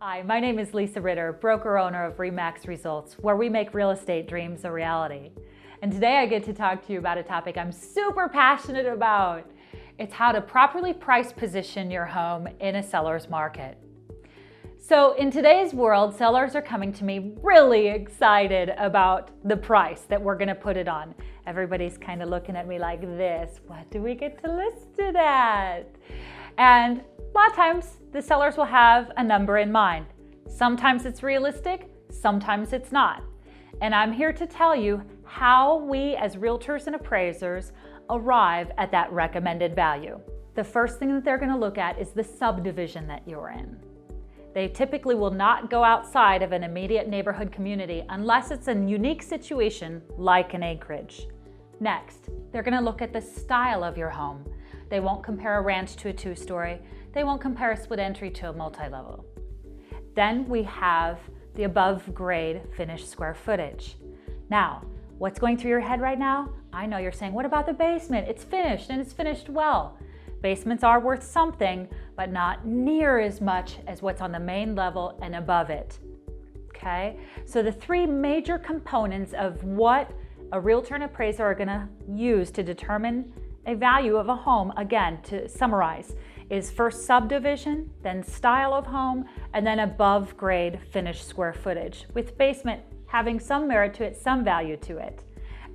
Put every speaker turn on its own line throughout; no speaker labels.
Hi, my name is Lisa Ritter, broker owner of RE/MAX Results, where we make real estate dreams a reality. And today I get to talk to you about a topic I'm super passionate about. It's how to properly price position your home in a seller's market. So in today's world, sellers are coming to me really excited about the price that we're gonna put it on. Everybody's kind of looking at me like this, what do we get to list it at? And a lot of times the sellers will have a number in mind. Sometimes it's realistic, sometimes it's not. And I'm here to tell you how we as realtors and appraisers arrive at that recommended value. The first thing that they're gonna look at is the subdivision that you're in. They typically will not go outside of an immediate neighborhood community unless it's a unique situation like an acreage. Next, they're gonna look at the style of your home. They won't compare a ranch to a two-story. They won't compare a split entry to a multi-level. Then we have the above grade finished square footage. Now, what's going through your head right now? I know you're saying, what about the basement? It's finished and it's finished well. Basements are worth something, but not near as much as what's on the main level and above it. Okay? So the three major components of what a realtor and appraiser are gonna use to determine a value of a home, again, to summarize, is first subdivision, then style of home, and then above grade finished square footage, with basement having some merit to it, some value to it.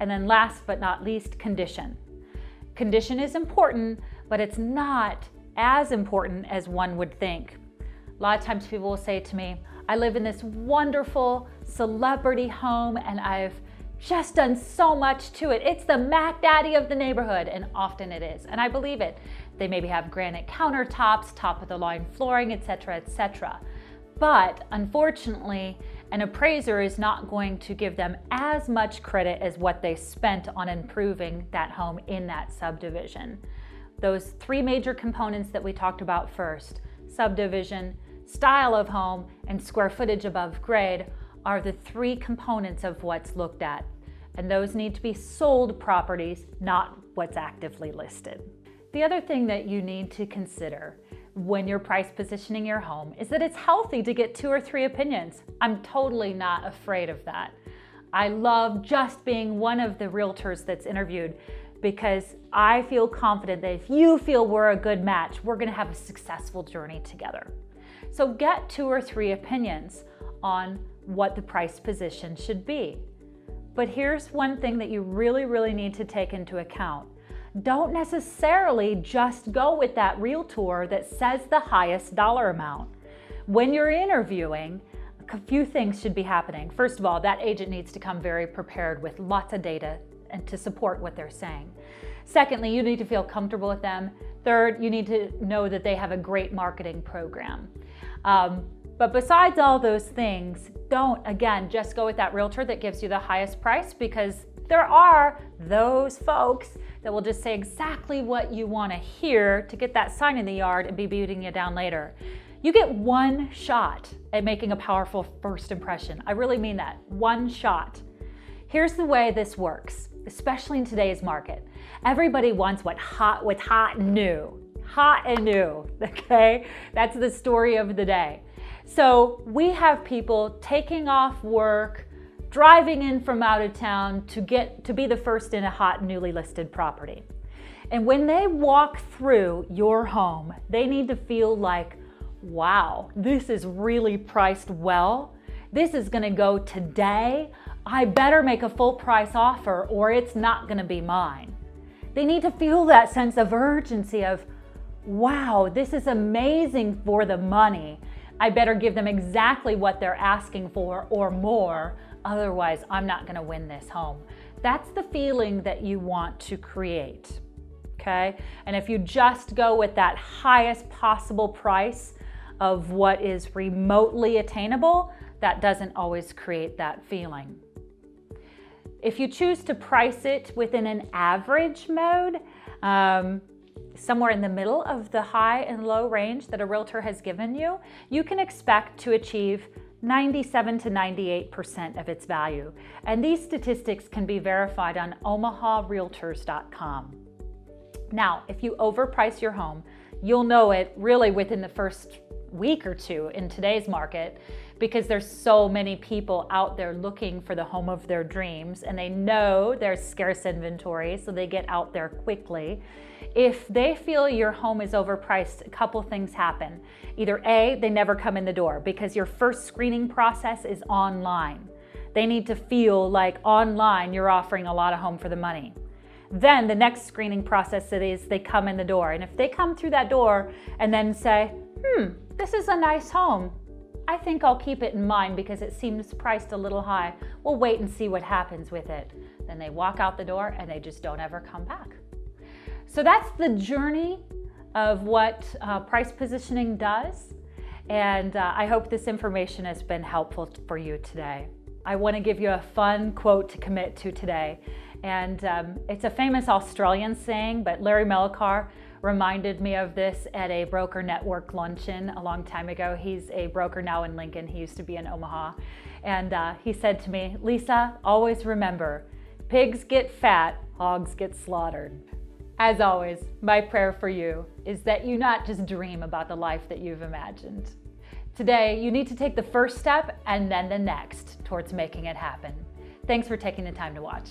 And then last but not least, condition. Condition is important, but it's not as important as one would think. A lot of times people will say to me, I live in this wonderful celebrity home and I've just done so much to it. It's the Mac Daddy of the neighborhood, and often it is, and I believe it. They maybe have granite countertops, top of the line flooring, etc., etc. But unfortunately, an appraiser is not going to give them as much credit as what they spent on improving that home in that subdivision. Those three major components that we talked about first, subdivision, style of home, and square footage above grade, are the three components of what's looked at. And those need to be sold properties, not what's actively listed. The other thing that you need to consider when you're price positioning your home is that it's healthy to get 2 or 3 opinions. I'm totally not afraid of that. I love just being one of the realtors that's interviewed because I feel confident that if you feel we're a good match, we're gonna have a successful journey together. So get 2 or 3 opinions on what the price position should be. But here's one thing that you really need to take into account. Don't necessarily just go with that realtor that says the highest dollar amount. When you're interviewing, a few things should be happening. First of all, that agent needs to come very prepared with lots of data and to support what they're saying. Secondly, you need to feel comfortable with them. Third, you need to know that they have a great marketing program. But besides all those things, don't, again, just go with that realtor that gives you the highest price, because there are those folks that will just say exactly what you want to hear to get that sign in the yard and be beating you down later. You get one shot at making a powerful first impression. I really mean that, one shot. Here's the way this works, especially in today's market. Everybody wants what's hot and new. Hot and new, okay? That's the story of the day. So we have people taking off work, driving in from out of town to be the first in a hot, newly listed property. And when they walk through your home, they need to feel like, wow, this is really priced well. This is gonna go today. I better make a full price offer or it's not gonna be mine. They need to feel that sense of urgency of, wow, this is amazing for the money. I better give them exactly what they're asking for or more, otherwise I'm not gonna win this home. That's the feeling that you want to create, okay? And if you just go with that highest possible price of what is remotely attainable, that doesn't always create that feeling. If you choose to price it within an average mode, somewhere in the middle of the high and low range that a realtor has given you, you can expect to achieve 97 to 98% of its value. And these statistics can be verified on omaharealtors.com. Now, if you overprice your home, You'll know it really within the first week or two in today's market, because there's so many people out there looking for the home of their dreams, and they know there's scarce inventory, so they get out there quickly. If they feel your home is overpriced, a couple things happen. Either A, they never come in the door because your first screening process is online. They need to feel like online you're offering a lot of home for the money. Then the next screening process is they come in the door. And if they come through that door and then say, this is a nice home, I think I'll keep it in mind because it seems priced a little high. We'll wait and see what happens with it. Then they walk out the door and they just don't ever come back. So that's the journey of what price positioning does. And I hope this information has been helpful for you today. I want to give you a fun quote to commit to today. And it's a famous Australian saying, but Larry Mellicar reminded me of this at a broker network luncheon a long time ago. He's a broker now in Lincoln. He used to be in Omaha. And he said to me, Lisa, always remember, pigs get fat, hogs get slaughtered. As always, my prayer for you is that you not just dream about the life that you've imagined. Today, you need to take the first step and then the next towards making it happen. Thanks for taking the time to watch.